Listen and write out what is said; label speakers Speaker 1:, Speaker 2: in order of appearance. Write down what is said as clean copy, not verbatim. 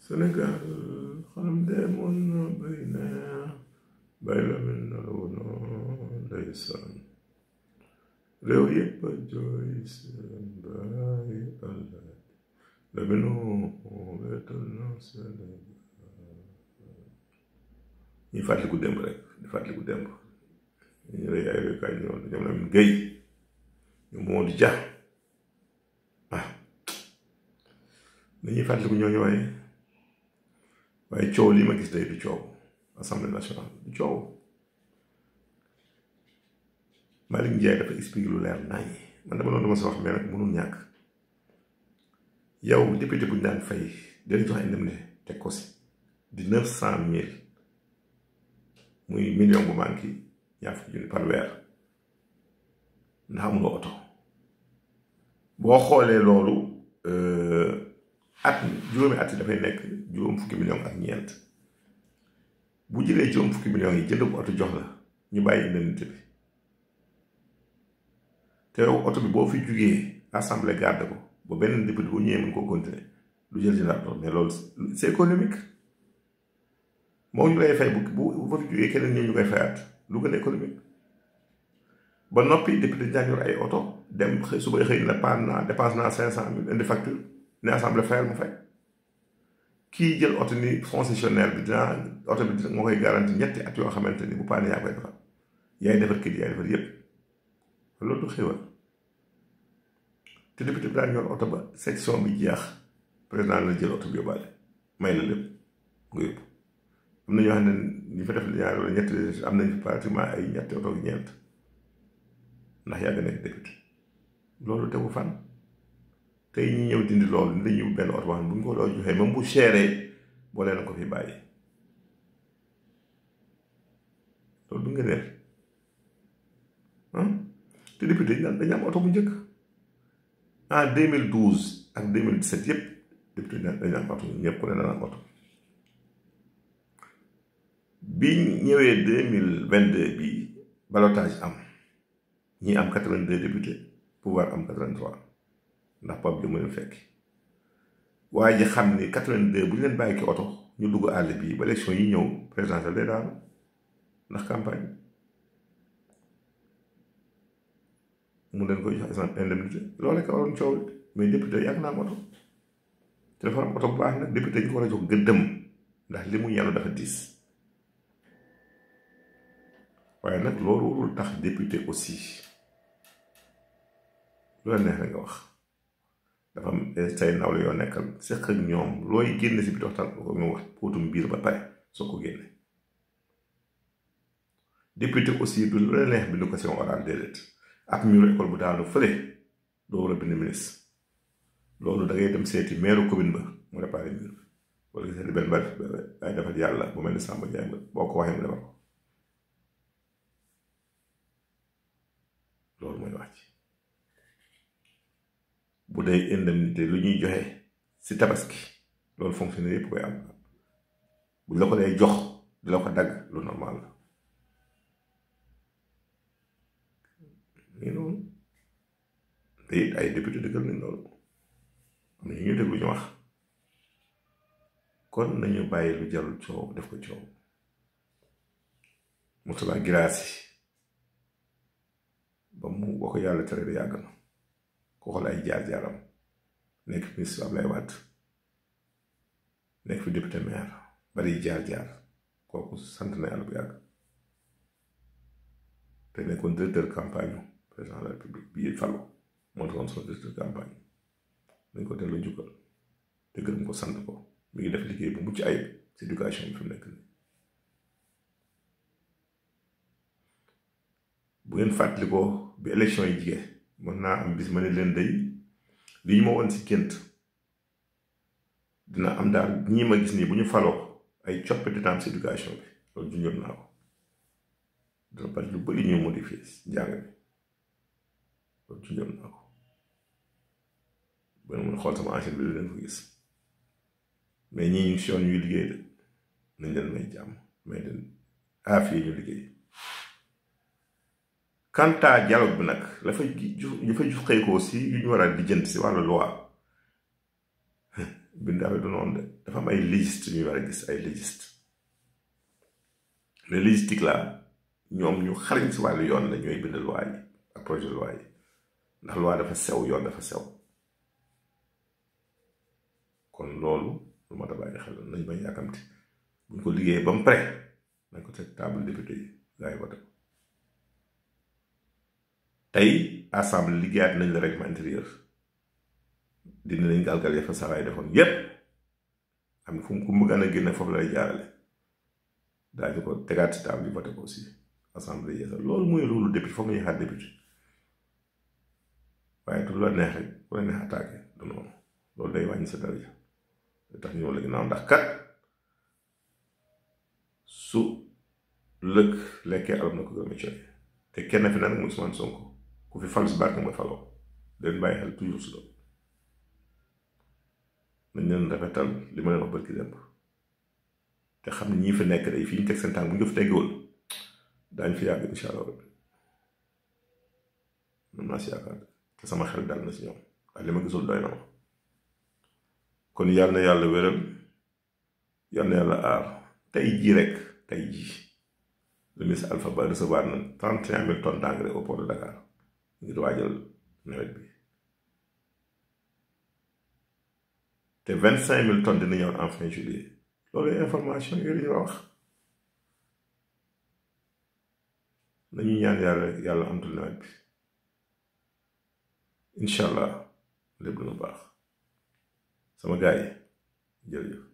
Speaker 1: Sénégal xanam demoon na bay na bay la min na la woon ndeysaan réew yëpp a jooy seen baay Allah la minoo wetal na Sénégal ñuy fàttaliku démb rek di fàttaliku démb ñu rey ay wéykaay ñoom Lamine Gueye ñu moo di ja nañuy fàttaliku ñooñu waaye coow lii ma gis day du coow assemblée nationale du coow Malick Ndiaye dafa expliqué lu leer nañ man dama doon dama sa wax mais nag mënul ñàkk yow député bu ñu daan fay dañu jox indemnité teg ko si di 900,000 muy million bu manqué ñaar fukki junni par weer ndax amuloo oto boo xoolee loolu juróomi at yi dafay nekk juróom fukki million ak ñeent bu jëlee juróom fukki millions yi jënd ko oto jox la ñu bàyyi indemnité bi te yow oto bi boo fi jugee assemblée garde ko ba benn député bu ñëwee mën koo continuer lu jël jëndaat oto mais loolu c'est économique moo ñu lay fay bu ba fi jugee keneen ñëw ñu koy fayaat lu gën a économique ba noppi député daañu yor ay oto dem xëy suba xëy na paan naa dépense naa 500,000 indi facture ne assemblée fayal mu fay kii jël oto ni concessionnaire bi dinaa oto bi moo koy garanti ñetti at yoo xamante ni bu paane yaa koy defar yaay defar kii yaay defar yépp loolu du xéwal te député bi daañu yor oto ba section bi jeex président la jël oto bi yóbbaale may la lépp nga yóbbu am na ñoo xam ne ñu fa def ñaari wala ñetti am nañ pratiquement ay ñetti oto ak ñeent ndax yàgg nekk député loolu tegu fan tey ñi ñëw dindi loolu ni dañuy benn oto wax bu ñu ko loo joxee même bu seeree boo leen ko fi bàyyi loolu du nga neex te député dañu am oto bu njëkk en 2012 ak 2017 yëpp député dañu am oto ñëpp ku ne dana am oto bi ñëwee 2022 bi ballottage am ñi am 82 députés pouvoir am 83 ndax Pape Diop mu leen fekk waaye ji xam ni 82 bu ñu leen bàyyi ki oto ñu dugg àll bi ba élection yi ñëw présidentielle day daanu ndax campagne mu leen koy jox indemnité loolu rek a waroon coow mais député yàgg naa am oto te dafa am oto bu baax nag député ñu ko war a jox gëddëm ndax li mu yàlla dafa diis waaye nag loolu warul tax député aussi lu la neex nga wax dafa am say nawle yoo nekkal seq ak ñoom looy génne si biir waxtaan ko ñu wax póotum biir ba pare soo ko génne député aussi du lu la neex bind ko seen oral déedéet ak muru école bu daanu fële doo war a bind ministre loolu da ngay dem seeti maire commune ba mu réparé mur bi wala nga seeti benn bari ay defal yàlla bu mel ni Samba Ndiaye boo ko waxee mu defal ko loolu mooy wax ci bu dee indemnité lu ñuy joxe si tabaski loolu fonctionnaire yëpp koy am bu la ko dee jox di la ko dagg lu normal la nii noonu te it ay député dëggal nañ loolu am na ñu déglu ñu wax kon nañu bàyyi lu jarul coow def ko coow Moustapha Guirassy ba mu boo ko yàlla tere de yàgg na ko xool ay jaar-jaaram nekk ministre Abdoulaye Wade nekk fi député maire bari jaar-jaar kooku sant na yàlla bu yàgg te nekkoon directeur campagne président de la République bii Fallou moo taxoon son directeur campagne dañ ko delloo njukkal te gërëm ko sant ko mi ngi def liggéey bu mucc ayib ci éducation bi fi mu nekk nii bu ngeen fàttali ko bi élection yi jigee mën naa am bis ma ne leen day li ñu ma woon si gént dina am daal ñii ma gis nii bu ñu faloo ay coppite dina am si éducation bi loolu junjoon naa ko dina bari lu bëri ñu modifié njàng bi loolu junjoon naa ko ba mën xool sama ancien bi lu leen ko gis mais ñii ñu si yoon ñuy liggéey de nañ leen may jàmm may leen aafiyee ñu liggéey quant à dialogue bi nag la fa xëy ko aussi yu ñu war a lijjanti si wàllu loi bindaawe du noonu de dafa am ay légiste ñuy war a gis ay légiste les légistiques là ñoom ñu xarañ si wàllu yoon la ñooy bind loi yi ak projet de loi yi ndax loi dafa sew yoon dafa sew kon loolu lu ma da bàyyi xel nañ bañ yàkkamti buñ ko liggéeyee ba mu pare nañ ko teg table député yi gaa yi voté tey assemblée liggéeyaat nañ le règlement intérieur dina nañ galgal ya fa saxaay defoon yépp xam ne fu mu ku mu gën a génne foofu lay jaarale daañu ko tegaat ci table yi voté ko aussi assemblée yeesal loolu mooy rôle député foog nga ñu xaar député waaye du la neex rek ku la neex attaqué du noonu loolu day wàññi sa daraja da tax ñëw la ginnaaw ndax kat su lëkk lekkee alam na ko gën a coy te kenn fi nag muy Ousmane Sonko ku fi fal si barke mooy faloo leen bàyyi xel toujours si loolu nañ leen rafetal li ma leen wax barki démb te xam ne ñii fi nekk day fi ñu teg seen tànk bu ñu ko fi teggiwul daañu fi yàgg incha allah rabbi man maa si yaakaar te sama xel dal na si ñoom waaye li ma gisul doy na ma kon yàlla na yàlla wéral yàlla na yàlla aar tey jii rek tey jii le ministre Alpha Ba recevoir na 31 000 tonnes d'engrais au port de Dakar ngir waajal nawet bi te 25 000 tonnes dina ñëw en fin juillet loolu information yooyu la ñu wax nañu ñaan yàlla amtul nawet bi incha allah lépp dina baax sama gars yi jërëjëf.